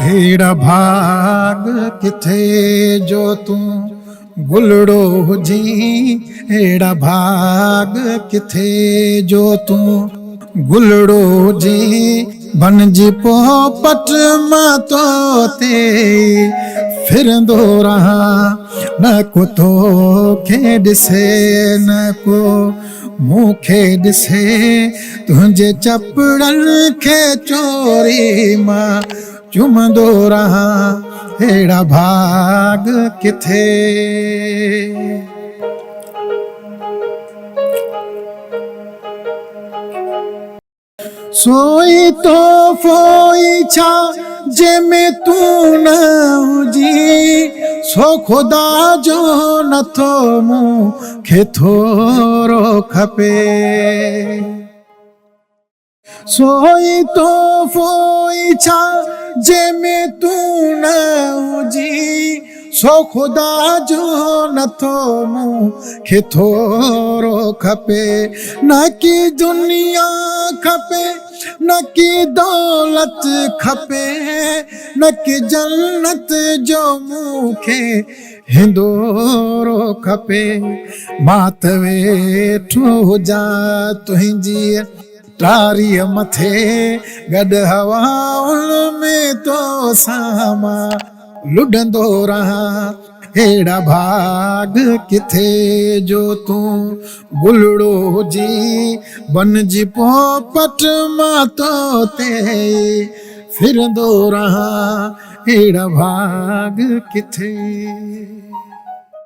हेड़ा भाग किथे जो तू गुलड़ो हुजी, हेड़ा भाग किथे जो तू गुलड़ो हुजी, बनजी पोपट मां तोते फिरंदो रहा, न को तोखे ॾिसे न को मूंखे ॾिसे, तुंहिंजे चपड़नि खे चोरी मां चुमंदो रहा, हेड़ा भाग किथे। सोई तो फोई छा जंहिंमें तू न हुजी, सो ख़ुदा जो नथो मूंखे थोरो खपे। सोई तो फोई छा जंहिंमें तू न हुजी, सो ख़ुदा जो नथो मूंखे थोरो खपे। न की दुनिया खपे, न की दौलत खपे, न की जन्नत जो मूंखे हिंदोरो खपे। मां त वेठो हुजां तुंहिंजी टारीअ मथे, गॾु हवाउनि में तो सामा लुडंदो रहा, हेड़ा भाग किथे जो तू गुलड़ो हुजी, बनजी पोपट मां तोते फिरंदो रहा, हेड़ा भाग किथे।